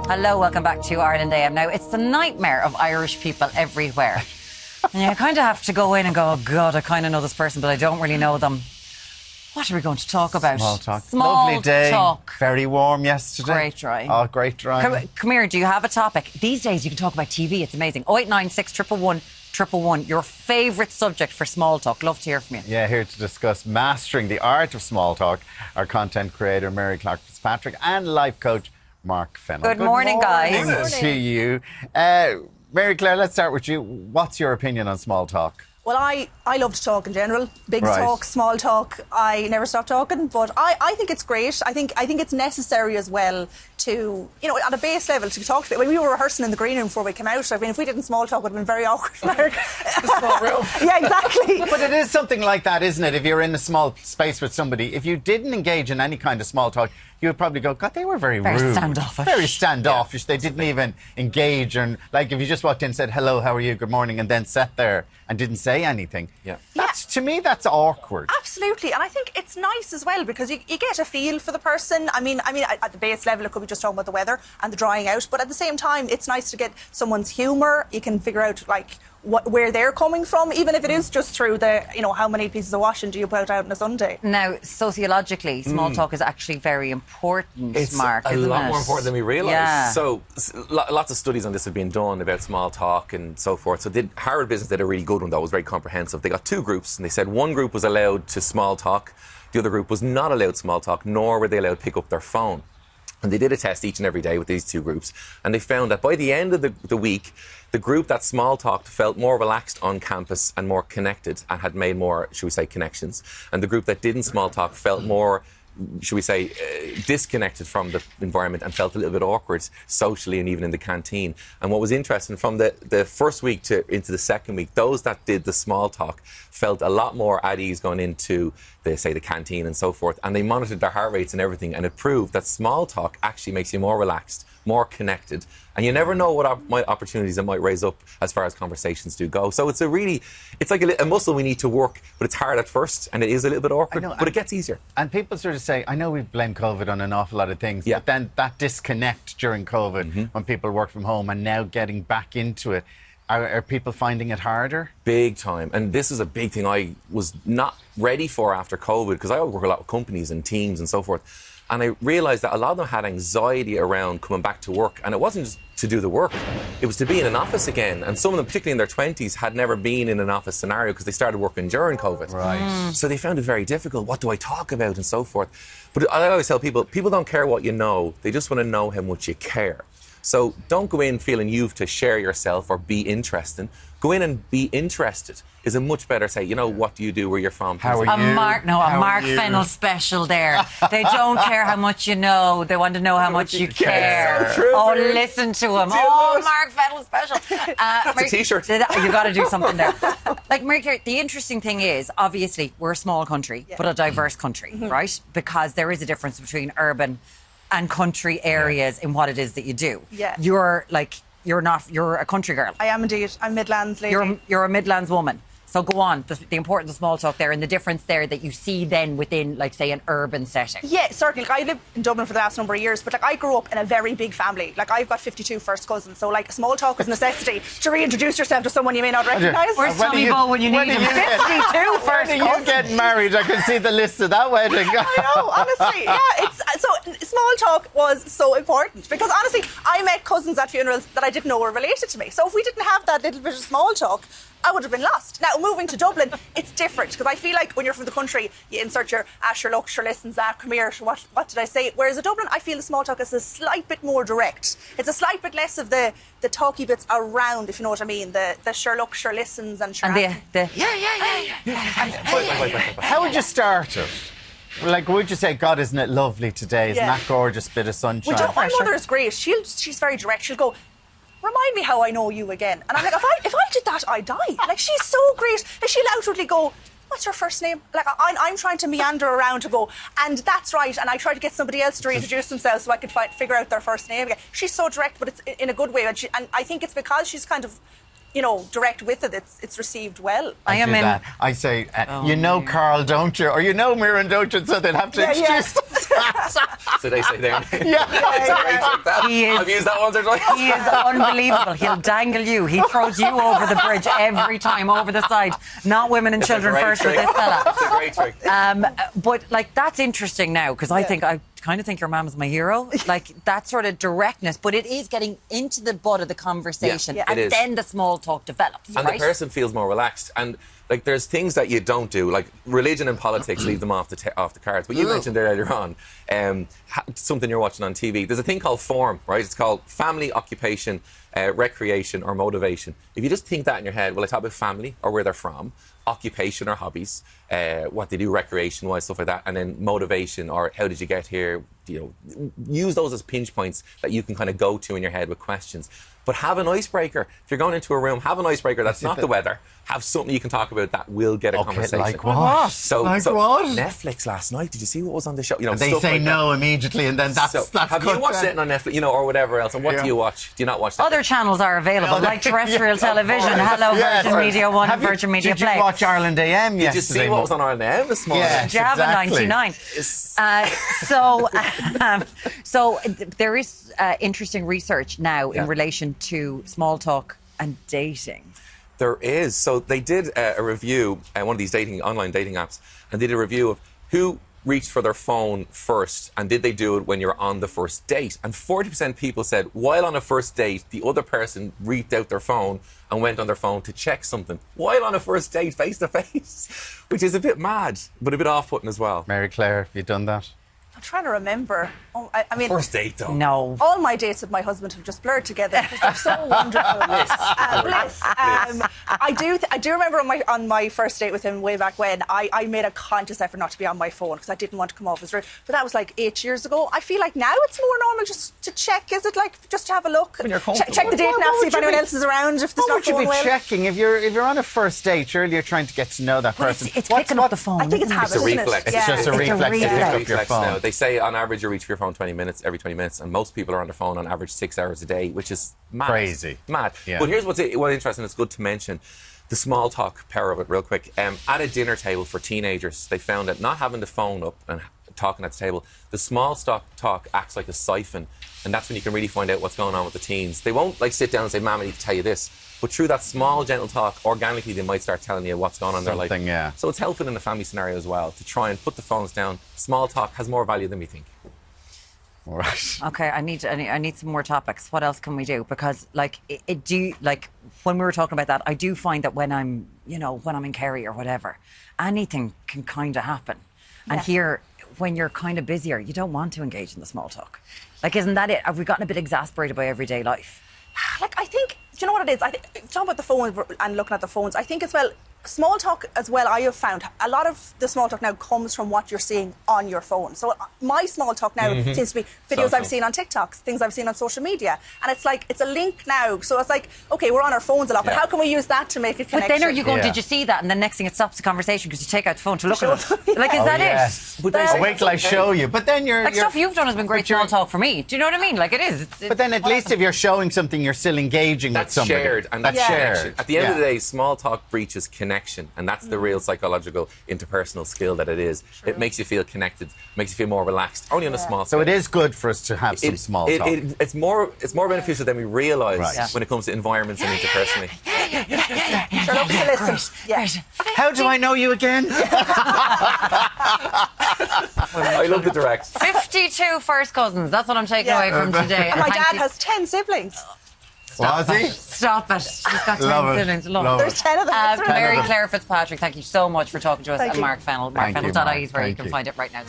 Hello, welcome back to Ireland AM. Now, it's the nightmare of Irish people everywhere. And you kind of have to go in and go, oh, God, I kind of know this person, but I don't really know them. What are we going to talk about? Smalltalk. Lovely day. Talk. Very warm yesterday. Great dry. Oh, great dry. Come here, do you have a topic? These days you can talk about TV, it's amazing. 0896 111 111, your favourite subject for small talk. Love to hear from you. Yeah, here to discuss mastering the art of small talk, our content creator, Mary Clark Fitzpatrick, and life coach, Mark Fennell. Good morning, guys. Good morning to you. Mary Claire, let's start with you. What's your opinion on small talk? Well, I love to talk in general. Big talk, small talk. I never stop talking, but I think it's great. I think it's necessary as well to, at a base level to talk to people. When we were rehearsing in the green room before we came out, I mean, if we didn't small talk, it would have been very awkward. Small room. Yeah, exactly. But it is something like that, isn't it? If you're in a small space with somebody, if you didn't engage in any kind of small talk, you would probably go, God, they were very rude. Standoffish. Very standoffish. Yeah. They didn't even engage. And like if you just walked in and said, hello, how are you, good morning, and then sat there and didn't say anything. Yeah. To me, that's awkward. Absolutely. And I think it's nice as well because you get a feel for the person. I mean, at the base level, it could be just talking about the weather and the drying out. But at the same time, it's nice to get someone's humour. You can figure out, where they're coming from, even if it is just through the, how many pieces of washing do you put out on a Sunday? Now, sociologically, small talk is actually very important, Mark, isn't it? It's a lot more important than we realise. Yeah. So, lots of studies on this have been done about small talk and so forth. So, Harvard Business did a really good one, though. It was very comprehensive. They got two groups, and they said one group was allowed to small talk, the other group was not allowed small talk, nor were they allowed to pick up their phone. And they did a test each and every day with these two groups. And they found that by the end of the week, the group that small talked felt more relaxed on campus and more connected and had made more, should we say, connections. And the group that didn't small talk felt more, should we say, disconnected from the environment and felt a little bit awkward socially and even in the canteen. And what was interesting, from the first week into the second week, those that did the small talk felt a lot more at ease going into the canteen and so forth. And they monitored their heart rates and everything, and it proved that small talk actually makes you more relaxed, more connected. And you never know what opportunities it might raise up as far as conversations do go. So it's like a muscle we need to work, but it's hard at first and it is a little bit awkward, but it gets easier. And people sort of say, I know we blame COVID on an awful lot of things, but then that disconnect during COVID when people work from home and now getting back into it, are people finding it harder? Big time. And this is a big thing I was not ready for after COVID, because I work a lot with companies and teams and so forth. And I realised that a lot of them had anxiety around coming back to work. And it wasn't just to do the work, it was to be in an office again. And some of them, particularly in their 20s, had never been in an office scenario because they started working during COVID. Right. So they found it very difficult. What do I talk about and so forth? But I always tell people don't care what you know. They just want to know how much you care. So don't go in feeling you've to share yourself or be interesting. Go in and be interested is a much better say, what do you do, where you're from? How are you? A Mark Fennell special there. They don't care how much you know. They want to know how much you care. So true. Oh, listen to him. Mark Fennell special. That's a T-shirt. You got to do something there. Like, Mary Claire, the interesting thing is, obviously, we're a small country, but a diverse country, right? Because there is a difference between urban and country areas in what it is that you do. Yeah. You're a country girl. I am indeed. I'm Midlands lady. You're a Midlands woman. So go on, the importance of small talk there and the difference there that you see then within, say, an urban setting. Yeah, certainly. I lived in Dublin for the last number of years, but I grew up in a very big family. I've got 52 first cousins, so small talk is a necessity to reintroduce yourself to someone you may not recognise. Where's Tommy Bow when you need him? 52 first cousins. When you get married, I can see the list of that wedding. I know, honestly. Yeah, so small talk was so important because, honestly, I met cousins at funerals that I didn't know were related to me. So if we didn't have that little bit of small talk, I would have been lost. Now, moving to Dublin, it's different because I feel like when you're from the country, you insert your sure look, sure listens, come here, what did I say? Whereas in Dublin, I feel the small talk is a slight bit more direct. It's a slight bit less of the talky bits around, if you know what I mean, the sure look, sure listens and sure... And How would you start it? Would you say, God, isn't it lovely today? Isn't that gorgeous bit of sunshine? My mother is great. She's very direct. She'll go, remind me how I know you again. And I'm like, if I did that, I'd die. She's so great. She'll outwardly go, what's your first name? I'm trying to meander around to go, and that's right. And I try to get somebody else to reintroduce themselves so I can figure out their first name again. She's so direct, but it's in a good way. And I think it's because she's kind of direct with it, it's received well. I am in. I say, Carl, don't you? Or Mirren, don't you? So they'll have to introduce So they say their name. Yeah. I've used that once or twice. He is unbelievable. He'll dangle you. He throws you over the bridge every time, over the side. Not women and children first with this fella. It's a great trick. But that's interesting now, because I kind of think your mum is my hero. Like that sort of directness, but it is getting into the butt of the conversation, and then the small talk develops. And the person feels more relaxed. And like there's things that you don't do, like religion and politics, leave them off the cards. But you mentioned earlier on something you're watching on TV. There's a thing called form, right? It's called family, occupation, recreation, or motivation. If you just think that in your head, well, I talk about family or where they're from, occupation or hobbies, what they do recreation-wise, stuff like that, and then motivation or how did you get here? Use those as pinch points that you can kind of go to in your head with questions. But have an icebreaker. If you're going into a room, have an icebreaker that's not the weather. Have something you can talk about that will get a conversation. Like what? So what? Netflix last night. Did you see what was on the show? They say no immediately, and then that's have you watched it on Netflix? Or whatever else? And what do you watch? Do you not watch that? Other channels are available, like terrestrial television. Hello, Virgin Media 1 and Virgin Media Play. Did you watch Ireland AM yesterday? Did you see what was on Ireland AM this morning? Yes, Did you have a 99? So there is interesting research now in relation to small talk and dating. There is. So they did a review, one of these online dating apps, and they did a review of who reached for their phone first and did they do it when you're on the first date. And 40% people said while on a first date, the other person reached out their phone and went on their phone to check something while on a first date face to face, which is a bit mad, but a bit off-putting as well. Mary Claire, have you done that? I'm trying to remember. I mean, first date though. No. All my dates with my husband have just blurred together because they're so wonderful. Bliss. I do remember on my first date with him way back when, I made a conscious effort not to be on my phone because I didn't want to come off as rude. But that was like 8 years ago. I feel like now it's more normal just to check. Is it like just to have a look? When you're check the date app, see if anyone else is around. If there's not going well. What would you be checking if you're on a first date? Surely you're trying to get to know that person. It's picking up the phone. I think it's habit, isn't reflex. it? It's just a reflex to pick up your phone. Now. They say on average you reach for your phone every 20 minutes, and most people are on their phone on average 6 hours a day, which is mad. Crazy. Mad. Yeah. But here's what's interesting, it's good to mention. The small talk power of it real quick. At a dinner table for teenagers, they found that not having the phone up and talking at the table, the small talk acts like a siphon, and that's when you can really find out what's going on with the teens. They won't sit down and say, Mom, I need to tell you this. But through that small, gentle talk, organically, they might start telling you what's going on in their life. Yeah. So it's helpful in the family scenario as well, to try and put the phones down. Small talk has more value than we think. All right. Okay, I need some more topics. What else can we do? Because when we were talking about that, I do find that when I'm in Kerry or whatever, anything can kind of happen. And here, when you're kind of busier, you don't want to engage in the small talk. Like, isn't that it? Have we gotten a bit exasperated by everyday life? Like, I think, do you know what it is? I think, talking about the phone and looking at the phones, I think as well, small talk as well, I have found a lot of the small talk now comes from what you're seeing on your phone. So my small talk now seems to be videos I've seen on TikToks, things I've seen on social media. And it's like, it's a link now. So it's like, okay, we're on our phones a lot, but how can we use that to make a connection? But then are you going, did you see that? And then next thing it stops the conversation because you take out the phone to look at it. Like, is that it? But wait till I show you. But then you're stuff you've done has been great small talk for me. Do you know what I mean? Like, it is. But then at least if you're showing something, you're still engaging with somebody. Shared, and that's shared. At the end of the day, small talk breaches connection, and that's the real psychological interpersonal skill that it is. True. It makes you feel connected, makes you feel more relaxed, only on a small scale. So it is good for us to have some small talk. It's more beneficial than we realise when it comes to environments and interpersonally. Shut up to listen. How do I know you again? I love the direct. 52 first cousins. That's what I'm taking away from today. And my dad has 10 siblings. Was he? Stop it. He's got 10 siblings. Love There's 10 of them. Mary Claire Fitzpatrick, thank you so much for talking to us. And Mark Fennell. MarkFennell.ie is where you can find it right now.